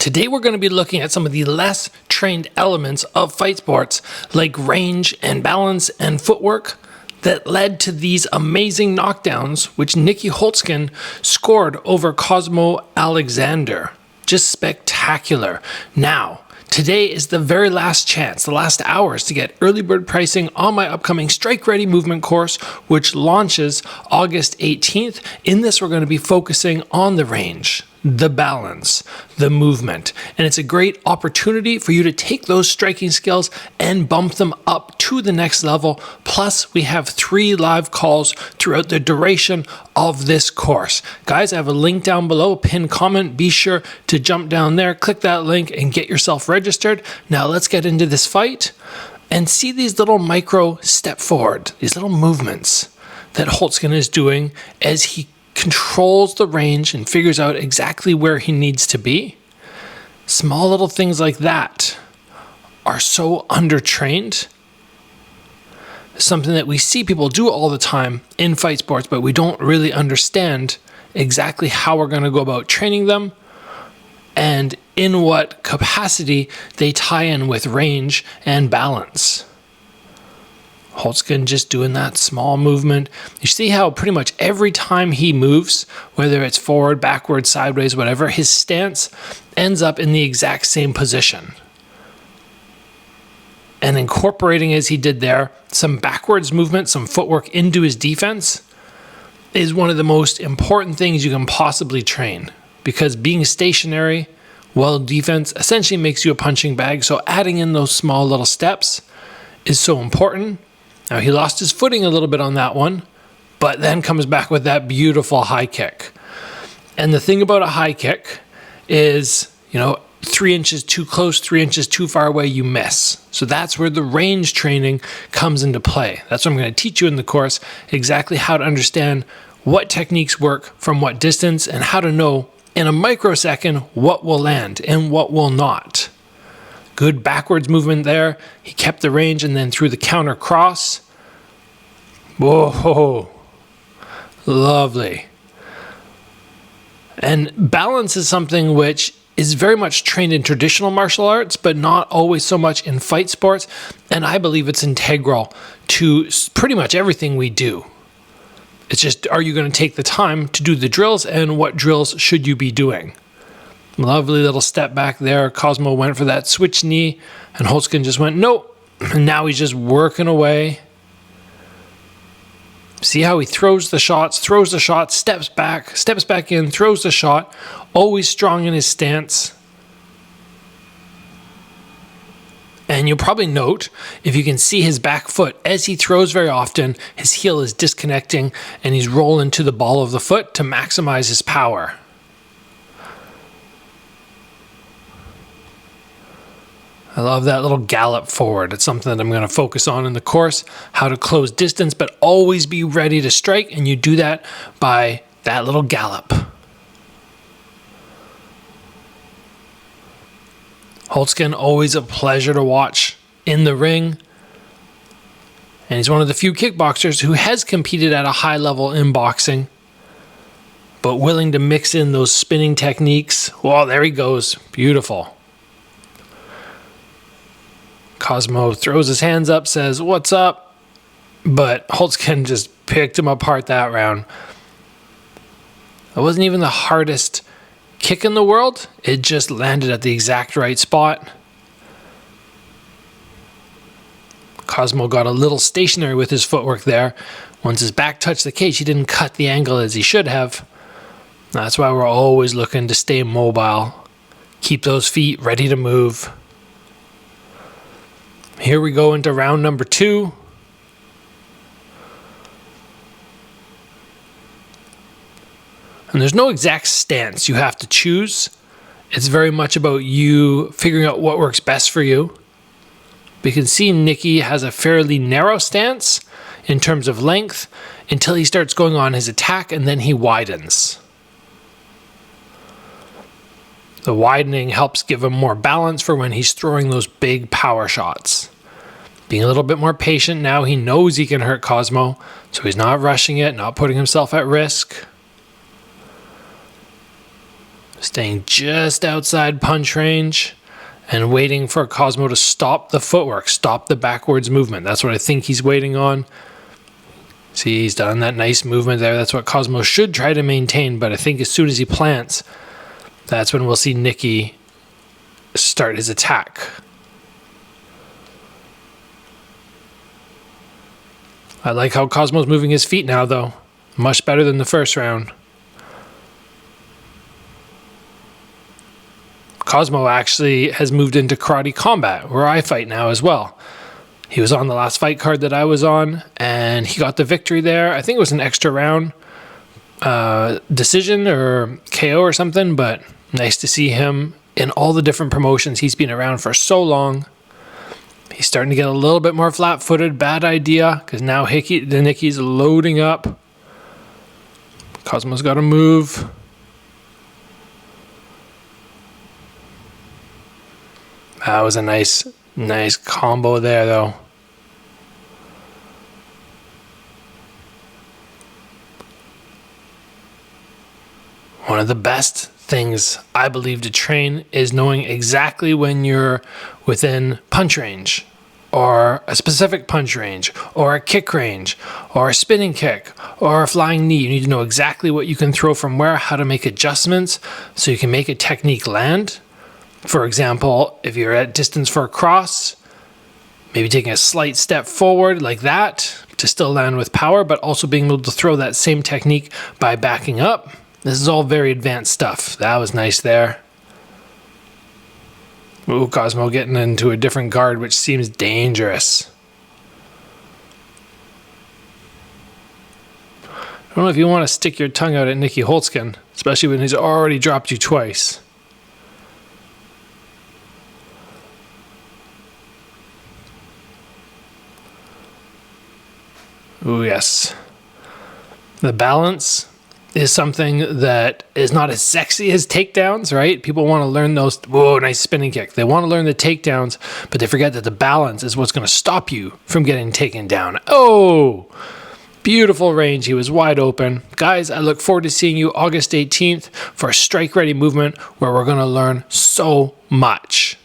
Today we're going to be looking at some of the less trained elements of fight sports like range and balance and footwork that led to these amazing knockdowns which Nicky Holzken scored over Cosmo Alexander. Just spectacular. Now, today is the very last chance, the last hours to get early bird pricing on my upcoming Strike Ready movement course, which launches August 18th. In this, we're going to be focusing on the range, the balance, the movement, and it's a great opportunity for you to take those striking skills and bump them up to the next level. Plus, we have 3 live calls throughout the duration of this course. Guys, I have a link down below, a pinned comment. Be sure to jump down there, click that link, and get yourself registered. Now, let's get into this fight and see these little micro step forward, these little movements that Holzken is doing as he controls the range and figures out exactly where he needs to be. Small little things like that are so undertrained. Something that we see people do all the time in fight sports, but we don't really understand exactly how we're going to go about training them and in what capacity they tie in with range and balance. Holzken just doing that small movement. You see how pretty much every time he moves, whether it's forward, backward, sideways, whatever, his stance ends up in the exact same position. And incorporating, as he did there, some backwards movement, some footwork into his defense is one of the most important things you can possibly train, because being stationary while defense essentially makes you a punching bag. So adding in those small little steps is so important. Now, he lost his footing a little bit on that one, but then comes back with that beautiful high kick. And the thing about a high kick is, 3 inches too close, 3 inches too far away, you miss. So that's where the range training comes into play. That's what I'm going to teach you in the course, exactly how to understand what techniques work from what distance and how to know in a microsecond what will land and what will not. Good backwards movement there. He kept the range and then threw the counter cross. Whoa, lovely. And balance is something which is very much trained in traditional martial arts, but not always so much in fight sports. And I believe it's integral to pretty much everything we do. It's just, are you going to take the time to do the drills, and what drills should you be doing? Lovely little step back there. Cosmo went for that switch knee, and Holzken just went, nope. And now he's just working away. See how he throws the shots, steps back in, throws the shot, always strong in his stance. And you'll probably note, if you can see his back foot, as he throws very often, his heel is disconnecting, and he's rolling to the ball of the foot to maximize his power. I love that little gallop forward. It's something that I'm going to focus on in the course, how to close distance, but always be ready to strike. And you do that by that little gallop. Holzken, always a pleasure to watch in the ring. And he's one of the few kickboxers who has competed at a high level in boxing, but willing to mix in those spinning techniques. Well, there he goes. Beautiful. Cosmo throws his hands up, says, "What's up?" But Holzken just picked him apart that round. It wasn't even the hardest kick in the world. It just landed at the exact right spot. Cosmo got a little stationary with his footwork there. Once his back touched the cage, he didn't cut the angle as he should have. That's why we're always looking to stay mobile. Keep those feet ready to move. Here we go into round number 2. And there's no exact stance you have to choose. It's very much about you figuring out what works best for you. We can see Nicky has a fairly narrow stance in terms of length until he starts going on his attack, and then he widens. The widening helps give him more balance for when he's throwing those big power shots. Being a little bit more patient now, he knows he can hurt Cosmo, so he's not rushing it, not putting himself at risk. Staying just outside punch range and waiting for Cosmo to stop the footwork, stop the backwards movement. That's what I think he's waiting on. See, he's done that nice movement there. That's what Cosmo should try to maintain, but I think as soon as he plants, that's when we'll see Nicky start his attack. I like how Cosmo's moving his feet now, though. Much better than the first round. Cosmo actually has moved into karate combat, where I fight now as well. He was on the last fight card that I was on, and he got the victory there. I think it was an extra round decision or KO or something, but nice to see him in all the different promotions. He's been around for so long. He's starting to get a little bit more flat-footed. Bad idea, because now Nicky's loading up. Cosmo's got to move. That was a nice combo there, though. One of the best things I believe to train is knowing exactly when you're within punch range, or a specific punch range, or a kick range, or a spinning kick, or a flying knee. You need to know exactly what you can throw from where, how to make adjustments so you can make a technique land. For example, if you're at distance for a cross, maybe taking a slight step forward like that to still land with power, but also being able to throw that same technique by backing up. This is all very advanced stuff. That was nice there. Ooh, Cosmo getting into a different guard, which seems dangerous. I don't know if you want to stick your tongue out at Nicky Holzken, especially when he's already dropped you twice. Ooh, yes. The balance is something that is not as sexy as takedowns, right? People want to learn those, whoa, nice spinning kick. They want to learn the takedowns, but they forget that the balance is what's going to stop you from getting taken down. Oh, beautiful range. He was wide open. Guys, I look forward to seeing you August 18th for a strike ready movement where we're going to learn so much.